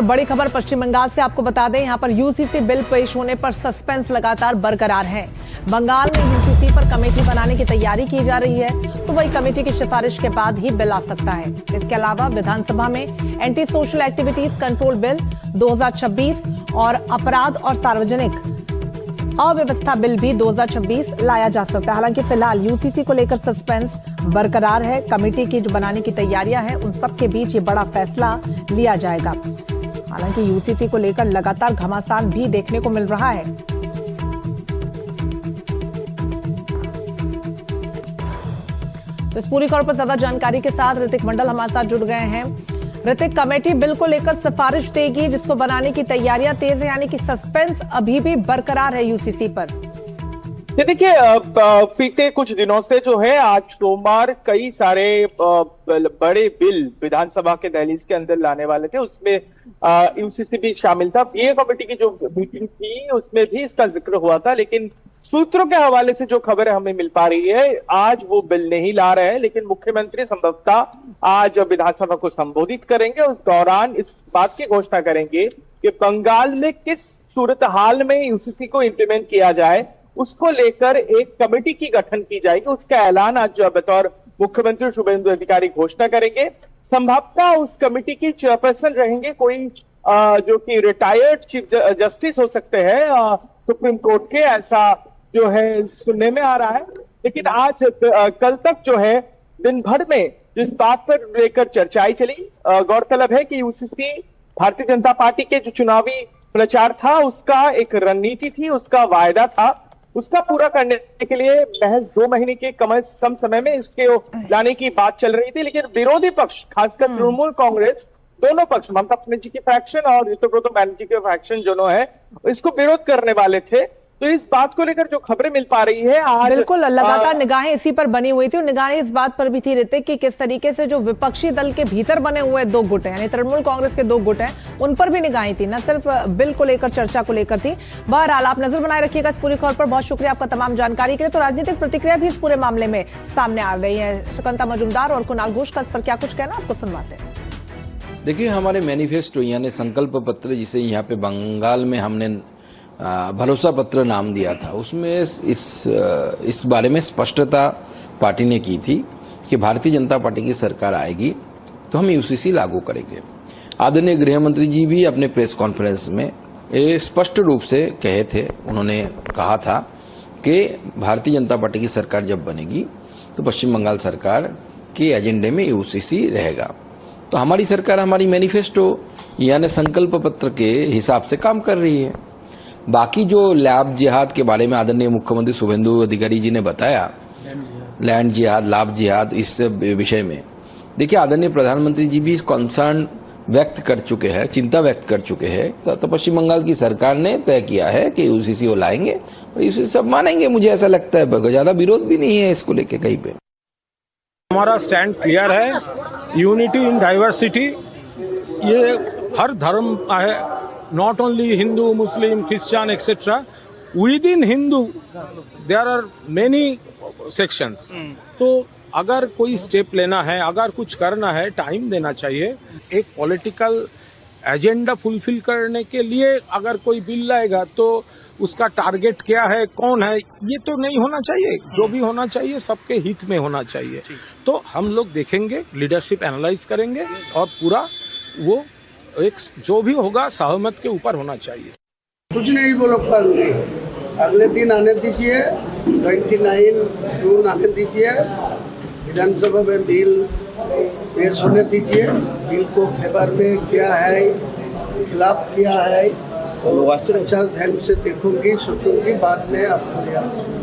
बड़ी खबर पश्चिम बंगाल से आपको बता दें, यहां पर यूसीसी बिल पेश होने पर सस्पेंस लगातार बरकरार है। बंगाल में यूसीसी पर कमेटी बनाने की तैयारी की जा रही है, तो वही कमेटी की सिफारिश के बाद ही बिल आ सकता है। इसके अलावा विधानसभा में anti social activities control bill 2026 और अपराध और सार्वजनिक अव्यवस्था बिल भी 2026 लाया जा सकता है। हालांकि फिलहाल यूसीसी को लेकर सस्पेंस बरकरार है। कमेटी की जो बनाने की तैयारियां हैं, उन सब के बीच ये बड़ा फैसला लिया जाएगा। हालांकि यूसीसी को लेकर लगातार घमासान भी देखने को मिल रहा है। तो इस पूरी खबर पर ज्यादा जानकारी के साथ ऋतिक मंडल हमारे साथ जुड़ गए हैं। ऋतिक, कमेटी बिल को लेकर सिफारिश देगी जिसको बनाने की तैयारियां तेज है, यानी कि सस्पेंस अभी भी बरकरार है यूसीसी पर। देखिए, बीते कुछ दिनों से जो है, आज सोमवार कई सारे बड़े बिल विधानसभा के दहलीज के अंदर लाने वाले थे, उसमें यूसीसी भी शामिल था। ये कमेटी की जो मीटिंग थी उसमें भी इसका जिक्र हुआ था, लेकिन सूत्रों के हवाले से जो खबर हमें मिल पा रही है, आज वो बिल नहीं ला रहे हैं, लेकिन मुख्यमंत्री संभवतः आज विधानसभा को संबोधित करेंगे। उस दौरान इस बात की घोषणा करेंगे कि बंगाल में किस सूरत हाल में यूसीसी को इंप्लीमेंट किया जाए, उसको लेकर एक कमेटी की गठन की जाएगी। उसका ऐलान आज बतौर मुख्यमंत्री शुभेंदु अधिकारी घोषणा करेंगे। संभवतः उस कमेटी की चेयरपर्सन रहेंगे कोई जो कि रिटायर्ड चीफ जस्टिस हो सकते हैं सुप्रीम कोर्ट के, ऐसा जो है सुनने में आ रहा है। लेकिन आज कल तक जो है दिन भर में जिस बात पर लेकर चर्चाएं चली, गौरतलब है कि यूसीसी भारतीय जनता पार्टी के जो चुनावी प्रचार था उसका एक रणनीति थी, उसका वायदा था, उसका पूरा करने के लिए महज 2 महीने के कम समय में इसके लाने की बात चल रही थी। लेकिन विरोधी पक्ष, खासकर तृणमूल कांग्रेस, दोनों पक्ष, ममता बनर्जी की फैक्शन और ऋतुव्रत बनर्जी के फैक्शन दोनों है, इसको विरोध करने वाले थे। तो इस बात को लेकर जो खबरें मिल पा रही है आज, बिल्कुल लगातार निगाहें इसी पर बनी हुई थी और निगाहें इस बात पर भी थी ऋतिक कि किस तरीके से जो विपक्षी दल के भीतर बने हुए 2 गुट हैं, यानी तृणमूल कांग्रेस के 2 गुट हैं, उन पर भी निगाहें थी, न सिर्फ बिल को लेकर चर्चा को लेकर थी। बहरहाल आप नजर बनाए रखिएगा इस पूरी खबर पर। बहुत शुक्रिया आपका तमाम जानकारी के लिए। तो राजनीतिक प्रतिक्रिया भी इस पूरे मामले में सामने आ रही है। सुकंता मजुमदार और कुणाल घोष का इस पर क्या कुछ कहना, आपको सुनवाते हैं। देखिए, हमारे मैनिफेस्टो यानी संकल्प पत्र, जिसे यहाँ पे बंगाल में हमने भरोसा पत्र नाम दिया था, उसमें इस बारे में स्पष्टता पार्टी ने की थी कि भारतीय जनता पार्टी की सरकार आएगी तो हम यूसीसी लागू करेंगे। आदरणीय गृह मंत्री जी भी अपने प्रेस कॉन्फ्रेंस में स्पष्ट रूप से कहे थे, उन्होंने कहा था कि भारतीय जनता पार्टी की सरकार जब बनेगी तो पश्चिम बंगाल सरकार के एजेंडे में यूसीसी रहेगा। तो हमारी सरकार हमारी मैनिफेस्टो यानी संकल्प पत्र के हिसाब से काम कर रही है। बाकी जो लाभ जिहाद के बारे में आदरणीय मुख्यमंत्री शुभेंदु अधिकारी जी ने बताया, लैंड जिहाद, लाभ जिहाद, इस विषय में देखिए आदरणीय प्रधानमंत्री जी भी कंसर्न व्यक्त कर चुके हैं, चिंता व्यक्त कर चुके हैं। तो पश्चिम बंगाल की सरकार ने तय किया है कि यूसीसी वो लाएंगे और यूसीसी सब मानेंगे। मुझे ऐसा लगता है ज्यादा विरोध भी नहीं है इसको लेके कहीं पे। हमारा स्टैंड क्लियर है, यूनिटी इन डाइवर्सिटी। ये हर धर्म है, not only Hindu, Muslim, Christian, etc. Within Hindu, there are many sections. तो अगर कोई स्टेप लेना है, अगर कुछ करना है, टाइम देना चाहिए। एक पॉलिटिकल एजेंडा फुलफिल करने के लिए अगर कोई बिल लाएगा तो उसका टारगेट क्या है, कौन है, ये तो नहीं होना चाहिए। जो भी होना चाहिए सबके हित में होना चाहिए। तो हम लोग देखेंगे, लीडरशिप एनालाइज करेंगे और पूरा वो एक जो भी होगा सहमत के ऊपर होना चाहिए। कुछ नहीं बोलो, अगले दिन आने दीजिए, 29 जून आने दीजिए, विधानसभा में बिल पेश होने दीजिए। बिल को फेवर में क्या है, खिलाफ क्या है, तो अच्छा ढंग से देखूंगी, सोचूंगी, बाद में आपको